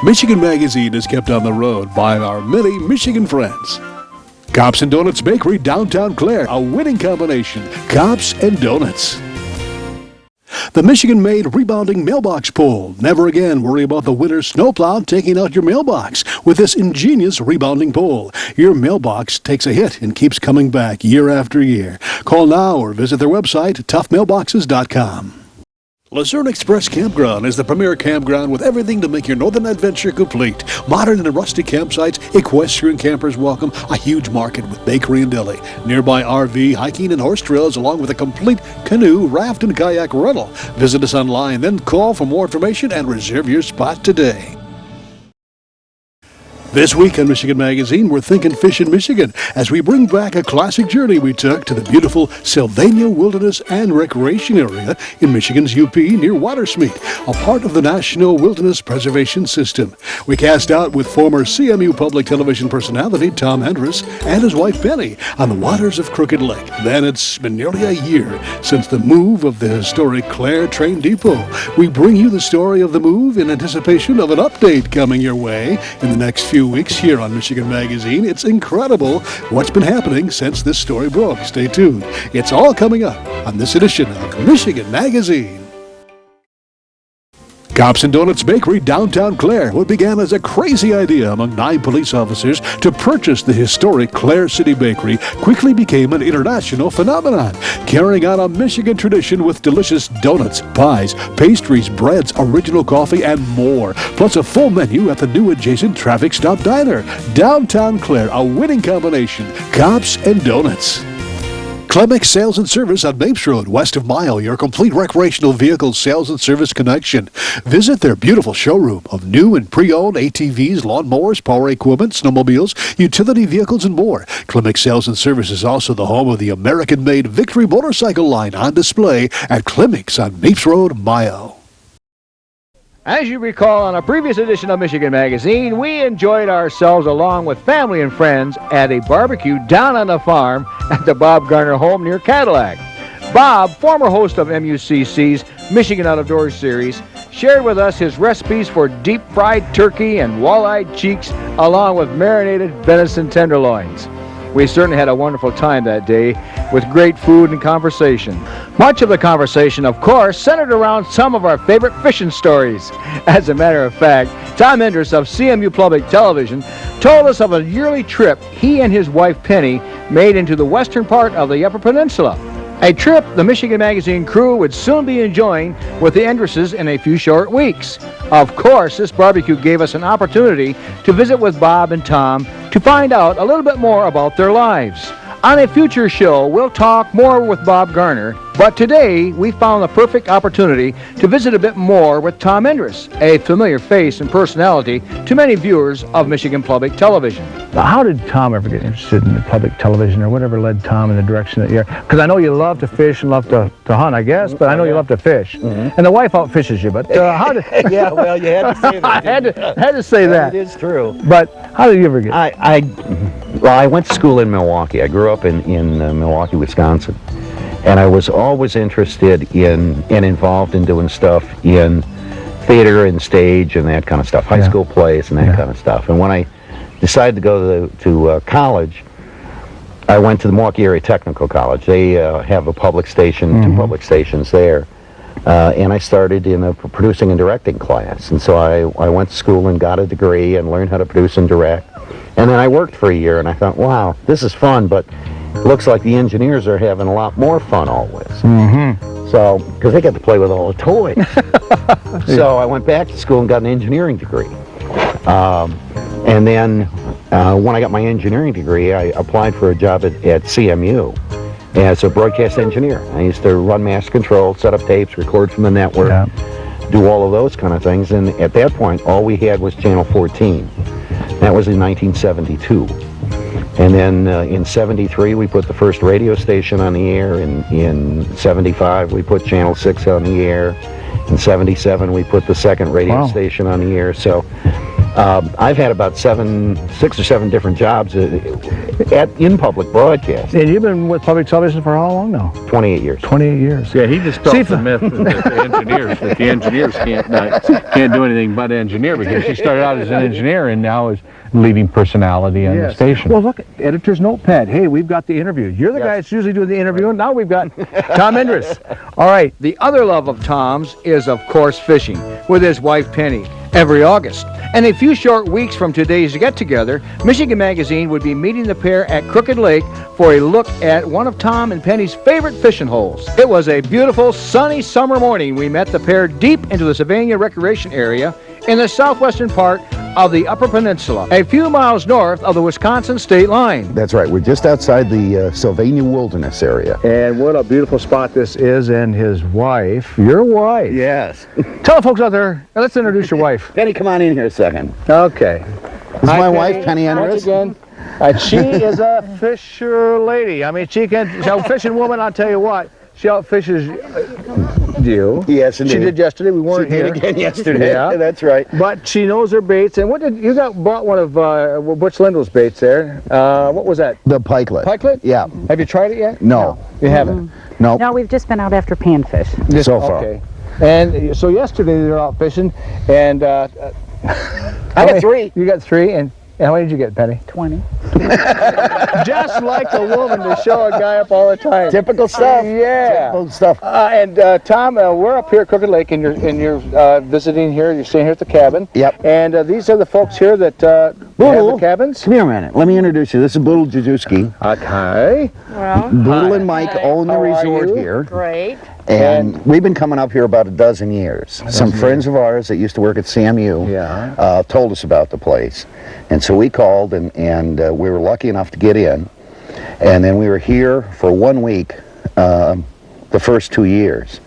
Michigan Magazine is kept on the road by our many Michigan friends. Cops and Donuts Bakery, downtown Clare, a winning combination. Cops and Donuts. The Michigan-made rebounding mailbox pole. Never again worry about the winter snowplow taking out your mailbox with this ingenious rebounding pole. Your mailbox takes a hit and keeps coming back year after year. Call now or visit their website, toughmailboxes.com. Luzerne Express Campground is the premier campground with everything to make your northern adventure complete. Modern and rustic campsites, equestrian campers welcome, a huge market with bakery and deli, nearby RV, hiking, and horse trails, along with a complete canoe, raft, and kayak rental. Visit us online, then call for more information and reserve your spot today. This week on Michigan Magazine, we're thinking fish in Michigan as we bring back a classic journey we took to the beautiful Sylvania Wilderness and Recreation area in Michigan's UP near Watersmeet, a part of the National Wilderness Preservation System. We cast out with former CMU public television personality Tom Endres and his wife Penny on the waters of Crooked Lake. Then it's been nearly a year since the move of the historic Clare Train Depot. We bring you the story of the move in anticipation of an update coming your way in the next few weeks here on Michigan Magazine. It's incredible what's been happening since this story broke. Stay tuned. It's all coming up on this edition of Michigan Magazine. Cops and Donuts Bakery, downtown Clare. What began as a crazy idea among 9 police officers to purchase the historic Clare City Bakery quickly became an international phenomenon, carrying on a Michigan tradition with delicious donuts, pies, pastries, breads, original coffee, and more. Plus a full menu at the new adjacent Traffic Stop Diner. Downtown Clare, a winning combination. Cops and Donuts. Clemix Sales and Service on Mapes Road, west of Mile, your complete recreational vehicle sales and service connection. Visit their beautiful showroom of new and pre-owned ATVs, lawnmowers, power equipment, snowmobiles, utility vehicles, and more. Clemix Sales and Service is also the home of the American-made Victory motorcycle line on display at Clemix on Mapes Road, Mile. As you recall, on a previous edition of Michigan Magazine, we enjoyed ourselves along with family and friends at a barbecue down on the farm at the Bob Garner home near Cadillac. Bob, former host of MUCC's Michigan Out of Doors series, shared with us his recipes for deep-fried turkey and walleye cheeks along with marinated venison tenderloins. We certainly had a wonderful time that day with great food and conversation. Much of the conversation, of course, centered around some of our favorite fishing stories. As a matter of fact, Tom Endres of CMU Public Television told us of a yearly trip he and his wife Penny made into the western part of the Upper Peninsula. A trip the Michigan Magazine crew would soon be enjoying with the Endreses in a few short weeks. Of course, this barbecue gave us an opportunity to visit with Bob and Tom to find out a little bit more about their lives. On a future show, we'll talk more with Bob Garner, but today we found the perfect opportunity to visit a bit more with Tom Endres, a familiar face and personality to many viewers of Michigan Public Television. Now, how did Tom ever get interested in public television, or whatever led Tom in the direction that you're? Because I know you love to fish and love to hunt, I guess, but I know you love to fish. Mm-hmm. And the wife outfishes you, but how did... Yeah, well, you had to say that. I had to say that. It is true. But how did you ever get... Well, I went to school in Milwaukee. I grew up in Milwaukee, Wisconsin. And I was always interested in and involved in doing stuff in theater and stage and that kind of stuff, high school plays and that kind of stuff. And when I decided to go to college, I went to the Milwaukee Area Technical College. They have a public station, 2 public stations there. And I started in a producing and directing class. And so I went to school and got a degree and learned how to produce and direct. And then I worked for a year, and I thought, wow, this is fun, but it looks like the engineers are having a lot more fun always. Mm-hmm. So, because they get to play with all the toys. So I went back to school and got an engineering degree. And then when I got my engineering degree, I applied for a job at CMU as a broadcast engineer. I used to run master control, set up tapes, record from the network, do all of those kind of things. And at that point, all we had was Channel 14. That was in 1972. And then in 73, we put the first radio station on the air. In 75, we put Channel 6 on the air. In 77, we put the second radio station on the air. So I've had about 6 or 7 different jobs in public broadcast. And you've been with public television for how long now? 28 years. 28 years. Yeah, he dispels the myth that the engineers can't do anything but engineer, because she started out as an engineer and now is leading personality on the station. Well, look, editor's notepad. Hey, we've got the interview. You're the guy that's usually doing the interviewing. Now we've got Tom Endres. All right. The other love of Tom's is, of course, fishing with his wife, Penny, every August. And a few short weeks from today's get-together, Michigan Magazine would be meeting the pair at Crooked Lake for a look at one of Tom and Penny's favorite fishing holes. It was a beautiful, sunny summer morning. We met the pair deep into the Sylvania Recreation area in the southwestern part of the Upper Peninsula, a few miles north of the Wisconsin state line. That's right. We're just outside the Sylvania Wilderness area. And what a beautiful spot this is, and his wife, your wife. Yes. Tell the folks out there, let's introduce your wife. Penny, come on in here a second. Okay. This is my wife, Penny Endres. Again. She is a fisher lady. I mean, she's a fishing woman, I'll tell you what. She outfishes you. Yes, indeed. She did yesterday. We weren't She here. did again yesterday. Yeah. That's right. But she knows her baits. And what did you bought one of Butch Lindell's baits there? What was that? The pikelet. Pikelet? Yeah. Have you tried it yet? No. You haven't? No. No, we've just been out after panfish. So far. Okay. And so yesterday they were out fishing, and I got 3. You got 3, and how many did you get, Penny? 20. Just like a woman to show a guy up all the time. Typical stuff. Yeah. Typical stuff. And Tom, we're up here at Crooked Lake, and you're visiting here. You're staying here at the cabin. Yep. And these are the folks here that have the cabins. Come here a minute. Let me introduce you. This is Boodle Jajewski. Okay. Well, Boodle and Mike own the How are resort you? here. great. And we've been coming up here about a dozen years. Some friends of ours that used to work at SAMU told us about the place. And so we called, and we were lucky enough to get in. And then we were here for 1 week the first 2 years.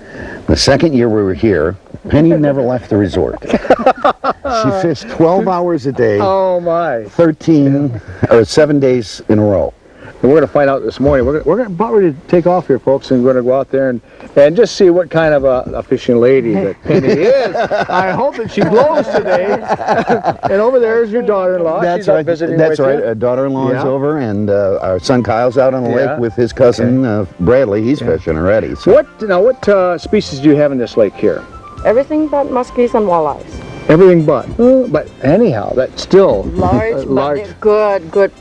The second year we were here, Penny never left the resort. She fished 12 hours a day, Oh, my. 13 or 7 days in a row. And we're going to find out this morning. We're about ready to take off here, folks, and we're going to go out there and just see what kind of a fishing lady that Penny is. I hope that she blows today. And over there is your daughter-in-law. She's out visiting That's with right. you. Daughter-in-law is Yeah. over, and our son Kyle's out on the lake with his cousin Bradley. He's fishing already. So. What species do you have in this lake here? Everything but muskies and walleyes. Everything but. But anyhow, that's still Large, large. but good,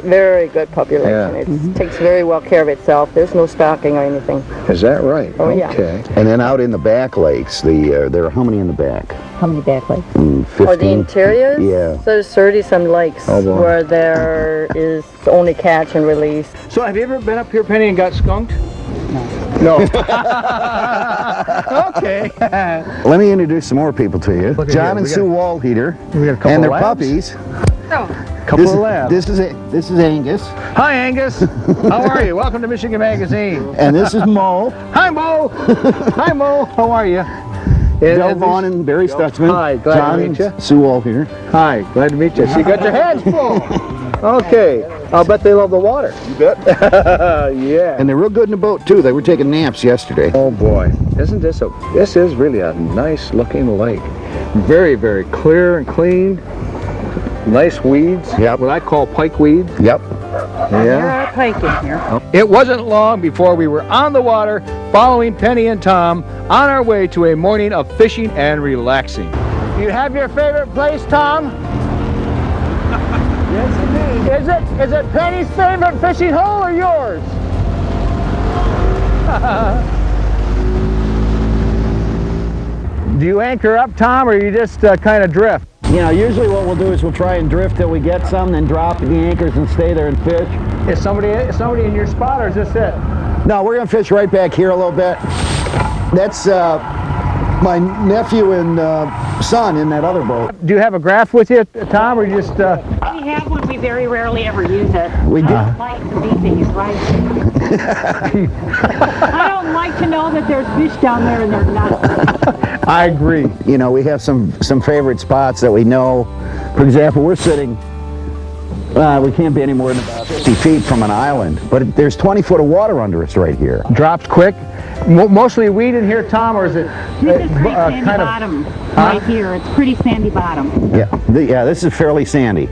very good population. Yeah. It takes very well care of itself. There's no stocking or anything. Is that right? Oh, yeah. Okay. And then out in the back lakes, there are how many in the back? How many back legs? 15? For the interiors, Yeah. there's 30-some lakes Oh, boy. where there is only catch and release. So have you ever been up here, Penny, and got skunked? No. Okay. Let me introduce some more people to you. Look at John here, and we Sue got- Waldheater we got a couple and their of labs. puppies. Couple of labs. This is Angus, Hi, Angus. How are you? Welcome to Michigan Magazine. and this is Mo, Hi, Mo. Hi, Mo. How are you? Del Vaughn, and Barry Stutzman. Hi, glad to John meet you. and Sue Waldheater. Hi, glad to meet you. So you got your hands full. Okay. I'll bet they love the water. You bet. Yeah. And they're real good in the boat too. They were taking naps yesterday. Oh boy, isn't this this is really a nice looking lake. Very, very clear and clean. Nice weeds. Yep. What I call pike weeds. Yep. There are pike in here. It wasn't long before we were on the water following Penny and Tom on our way to a morning of fishing and relaxing. You have your favorite place, Tom? Yes, indeed. Is it Penny's favorite fishing hole or yours? Do you anchor up, Tom, or you just kind of drift? You know, usually what we'll do is we'll try and drift till we get some, then drop the anchors and stay there and fish. Is somebody in your spot, or is this it? No, we're gonna fish right back here a little bit. That's my nephew and son in that other boat. Do you have a graph with you, Tom, or you just... We have one, we very rarely ever use it. We do. I don't like to be things, right? I don't like to know that there's fish down there and they're not. I agree. You know, we have some favorite spots that we know. For example, we're sitting, we can't be any more than about 50 feet from an island, but there's 20 foot of water under us right here. Drops quick. Mostly weed in here, Tom, or is it This is pretty sandy bottom right here. It's pretty sandy bottom. Yeah, this is fairly sandy.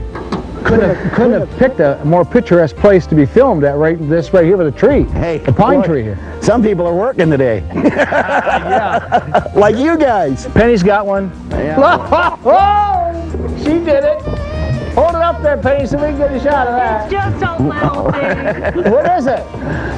Couldn't have picked a more picturesque place to be filmed at, right here with a tree. Hey, a pine look, tree here. Some people are working today. Yeah. Like you guys. Penny's got one. Yeah. Oh, she did it. Hold it up there, Penny, so we can get a shot of that. It's just a little thing. What is it?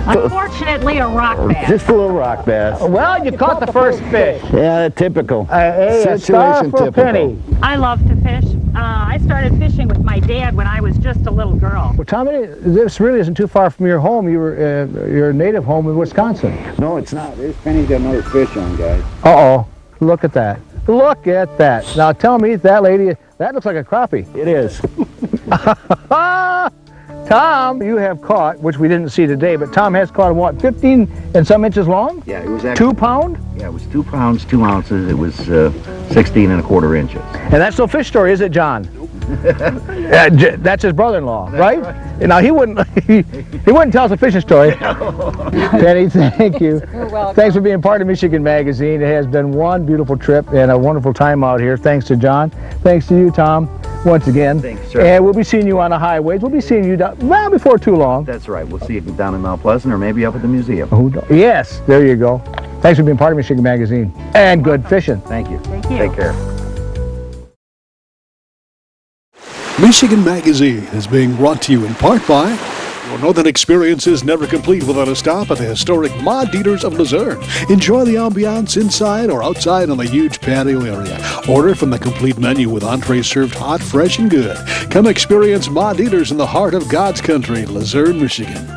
Unfortunately, a rock bass. Just a little rock bass. Well, you caught the first fish. Yeah, typical. A star Situation for typical. Penny. I love to fish. I started fishing with my dad when I was just a little girl. Well, Tommy, this really isn't too far from your home. Your native home in Wisconsin. No, it's not. There's Penny's got another fish on, guys. Uh-oh. Look at that. Look at that. Now tell me, that lady, that looks like a crappie. It is. Tom, you have caught, which we didn't see today, but Tom has caught, what, 15 and some inches long? Yeah, it was actually 2 pound? Yeah, it was 2 pounds, 2 ounces. It was 16 and a quarter inches. And that's no fish story, is it, John? That's his brother-in-law, right? Now he wouldn't he wouldn't tell us a fishing story. Penny, thank you. You're welcome. Thanks for being part of Michigan Magazine. It has been one beautiful trip and a wonderful time out here. Thanks to John. Thanks to you, Tom, once again. Thanks, sir. And we'll be seeing you on the highways. We'll be seeing you down, well, before too long. That's right. We'll see you down in Mount Pleasant or maybe up at the museum. Yes, there you go. Thanks for being part of Michigan Magazine. And good fishing. Thank you. Thank you. Take care. Michigan Magazine is being brought to you in part by your northern experience is never complete without a stop at the historic Ma Dieters of Luzerne. Enjoy the ambiance inside or outside on the huge patio area. Order from the complete menu with entrees served hot, fresh, and good. Come experience Ma Dieters in the heart of God's country, Luzerne, Michigan.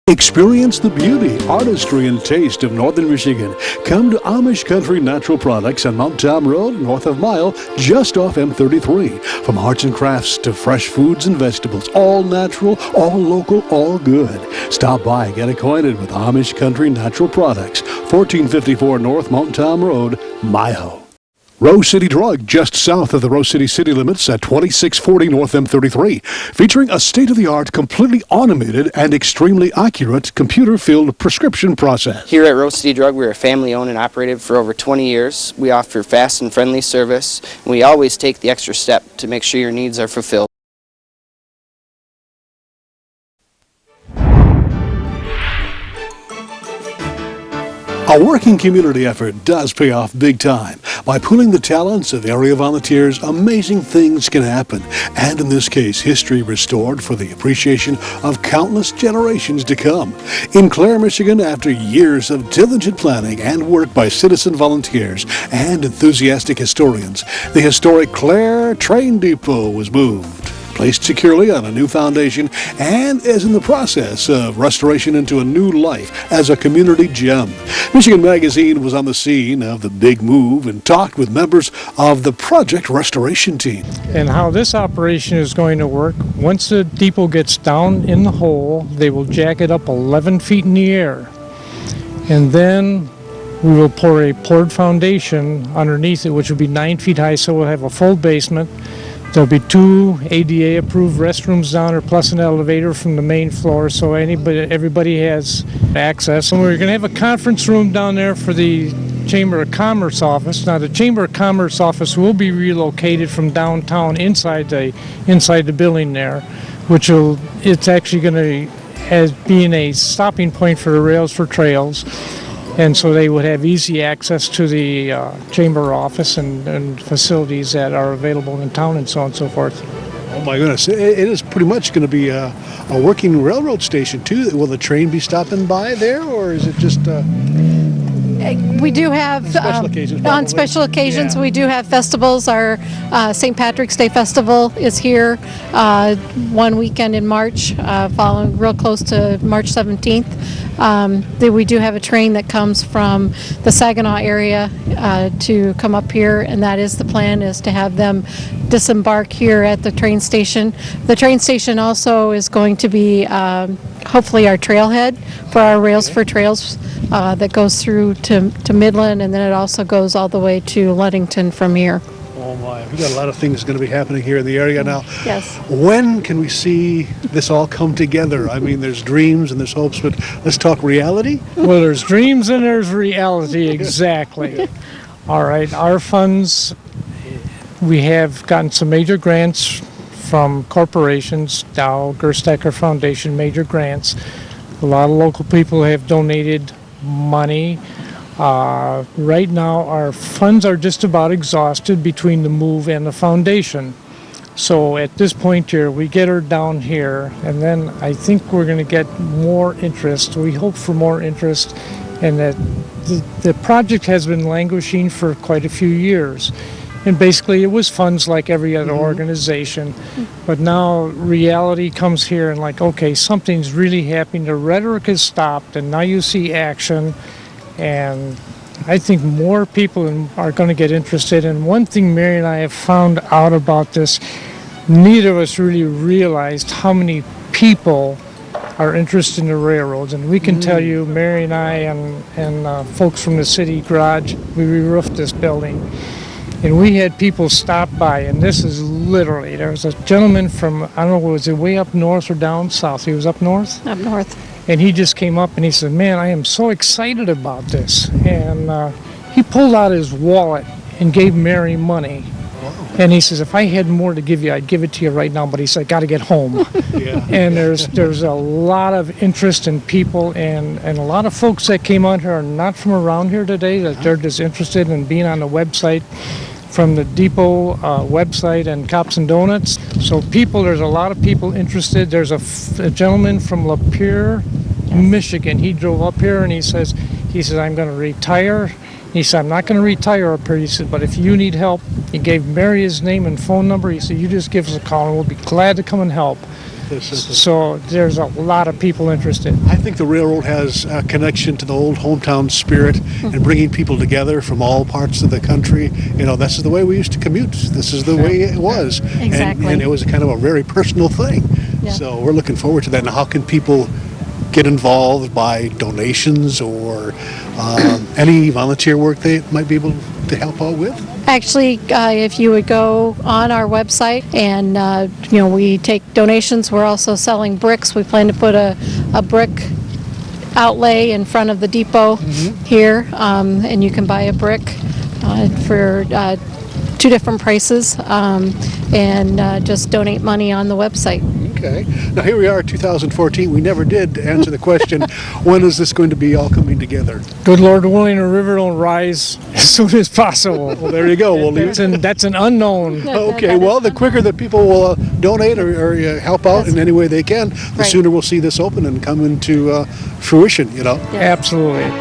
Experience the beauty, artistry, and taste of northern Michigan. Come to Amish Country Natural Products on Mount Tom Road, north of Mile, just off M33. From arts and crafts to fresh foods and vegetables, all natural, all local, all good. Stop by and get acquainted with Amish Country Natural Products, 1454 North Mount Tom Road, Mile. Rose City Drug, just south of the Rose City city limits at 2640 North M33, featuring a state-of-the-art, completely automated and extremely accurate computer-filled prescription process. Here at Rose City Drug, we're a family-owned and operated for over 20 years. We offer fast and friendly service, and we always take the extra step to make sure your needs are fulfilled. A working community effort does pay off big time. By pooling the talents of area volunteers, amazing things can happen. And in this case, history restored for the appreciation of countless generations to come. In Clare, Michigan, after years of diligent planning and work by citizen volunteers and enthusiastic historians, the historic Clare Train Depot was moved, placed securely on a new foundation, and is in the process of restoration into a new life as a community gem. Michigan Magazine was on the scene of the big move and talked with members of the project restoration team. And how this operation is going to work, once the depot gets down in the hole, they will jack it up 11 feet in the air. And then we will pour a poured foundation underneath it, which will be 9 feet high, so we'll have a full basement. There'll be 2 ADA-approved restrooms down there, plus an elevator from the main floor, so everybody has access. And we're going to have a conference room down there for the Chamber of Commerce office. Now, the Chamber of Commerce office will be relocated from downtown inside the building there, it's actually going to as being a stopping point for the Rails for Trails. And so they would have easy access to the chamber office and facilities that are available in town and so on and so forth. Oh my goodness, it is pretty much going to be a working railroad station too. Will the train be stopping by there, or is it just... We do have, on special occasions, we do have festivals. Our St. Patrick's Day Festival is here one weekend in March, following real close to March 17th. We do have a train that comes from the Saginaw area to come up here, and that is the plan, is to have them disembark here at the train station. The train station also is going to be hopefully our trailhead for our Rails for Trails that goes through to Midland, and then it also goes all the way to Ludington from here. Oh my. We've got a lot of things going to be happening here in the area now. Yes. When can we see this all come together? I mean, there's dreams and there's hopes, but let's talk reality. Well, there's dreams and there's reality, exactly. All right, our funds, we have gotten some major grants from corporations, Dow, Gerstecker Foundation, major grants. A lot of local people have donated money. Right now, our funds are just about exhausted between the move and the foundation. So at this point here, we get her down here, and then I think we're going to get more interest. We hope for more interest, and that the project has been languishing for quite a few years. And basically, it was funds like every other organization. But now reality comes here and like, okay, something's really happening. The rhetoric has stopped, and now you see action. And I think more people are going to get interested. And one thing Mary and I have found out about this, neither of us really realized how many people are interested in the railroads. And we can tell you, Mary and I and folks from the city garage, we re-roofed this building. And we had people stop by, and this is literally, there was a gentleman from, I don't know, was it way up north or down south? He was up north? Up north. And he just came up and he said, man, I am so excited about this. And he pulled out his wallet and gave Mary money. Wow. And he says, if I had more to give you, I'd give it to you right now. But he said, I got to get home. Yeah. And there's a lot of interest in people, and a lot of folks that came on here are not from around here today, that they're just interested in being on the website from the depot website and Cops and Donuts. So there's a lot of people interested. There's a gentleman from Lapeer, Michigan. He drove up here and he says, I'm going to retire. He said, I'm not going to retire up here. He said, but if you need help, he gave Mary his name and phone number. He said, you just give us a call and we'll be glad to come and help. So there's a lot of people interested. I think the railroad has a connection to the old hometown spirit and bringing people together from all parts of the country. You know, this is the way we used to commute. This is the way it was. Exactly. And it was kind of a very personal thing. Yeah. So we're looking forward to that. Now, how can people get involved by donations or any volunteer work they might be able to help out with? Actually, if you would go on our website and, we take donations. We're also selling bricks. We plan to put a brick outlay in front of the depot here, and you can buy a brick for 2 different prices and just donate money on the website. Okay. Now here we are, 2014. We never did answer the question, when is this going to be all coming together? Good Lord willing, the river will rise as soon as possible. Well, there you go. We'll that's an unknown. Okay, well, the quicker that people will donate or help out in any way they can, the sooner we'll see this open and come into fruition, you know? Yes. Absolutely.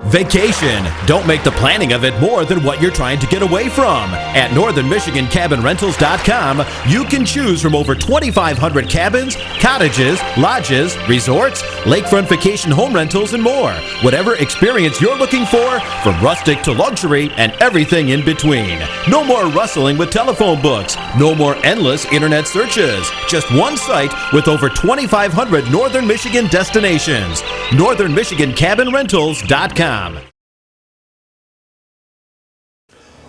Vacation. Don't make the planning of it more than what you're trying to get away from. At northernmichigancabinrentals.com, you can choose from over 2,500 cabins, cottages, lodges, resorts, lakefront vacation home rentals, and more. Whatever experience you're looking for, from rustic to luxury and everything in between. No more rustling with telephone books. No more endless internet searches. Just one site with over 2,500 Northern Michigan destinations. northernmichigancabinrentals.com.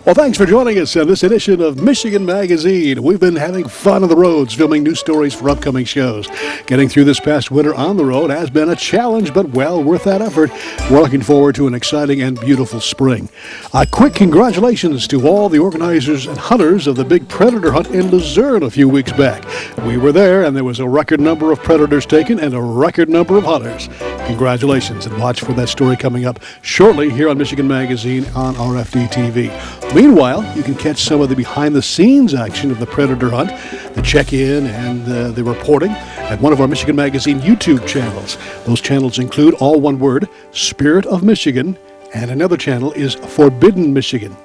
Well, thanks for joining us in this edition of Michigan Magazine. We've been having fun on the roads, filming new stories for upcoming shows. Getting through this past winter on the road has been a challenge, but well worth that effort. We're looking forward to an exciting and beautiful spring. A quick congratulations to all the organizers and hunters of the big predator hunt in Luzerne a few weeks back. We were there, and there was a record number of predators taken and a record number of hunters. Congratulations, and watch for that story coming up shortly here on Michigan Magazine on RFD TV. Meanwhile, you can catch some of the behind-the-scenes action of the predator hunt, the check-in and the reporting at one of our Michigan Magazine YouTube channels. Those channels include, all one word, Spirit of Michigan, and another channel is Forbidden Michigan.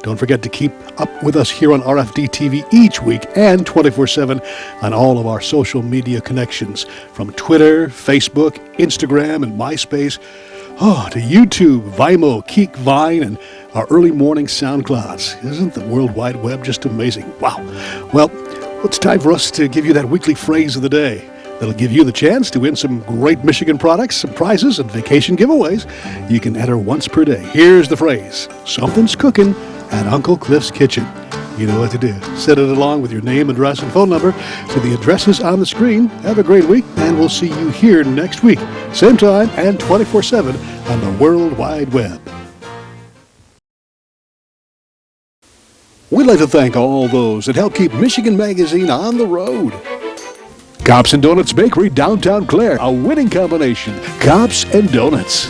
Don't forget to keep up with us here on RFD TV each week and 24/7 on all of our social media connections, from Twitter, Facebook, Instagram, and MySpace, to YouTube, Vimeo, Keek, Vine, and our early morning SoundClouds. Isn't the World Wide Web just amazing? Wow. Well, it's time for us to give you that weekly phrase of the day. that'll give you the chance to win some great Michigan products, some prizes, and vacation giveaways. You can enter once per day. Here's the phrase, something's cooking at Uncle Cliff's Kitchen. You know what to do. Send it along with your name, address, and phone number to the addresses on the screen. Have a great week, and we'll see you here next week. Same time and 24/7 on the World Wide Web. We'd like to thank all those that help keep Michigan Magazine on the road. Cops and Donuts Bakery, downtown Clare, a winning combination. Cops and Donuts.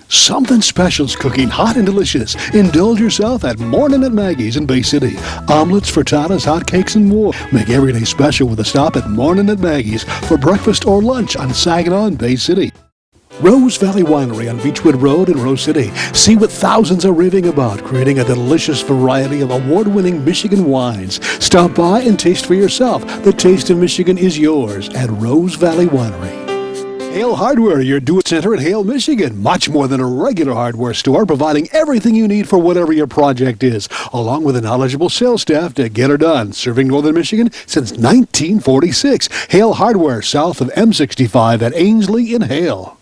Something special's cooking, hot and delicious. Indulge yourself at Morning at Maggie's in Bay City. Omelets, frittatas, hotcakes, and more. Make every day special with a stop at Morning at Maggie's for breakfast or lunch on Saginaw in Bay City. Rose Valley Winery on Beechwood Road in Rose City. See what thousands are raving about, creating a delicious variety of award-winning Michigan wines. Stop by and taste for yourself. The taste of Michigan is yours at Rose Valley Winery. Hale Hardware, your do-it center in Hale, Michigan. Much more than a regular hardware store, providing everything you need for whatever your project is, along with a knowledgeable sales staff to get her done. Serving Northern Michigan since 1946. Hale Hardware, south of M65 at Ainsley in Hale.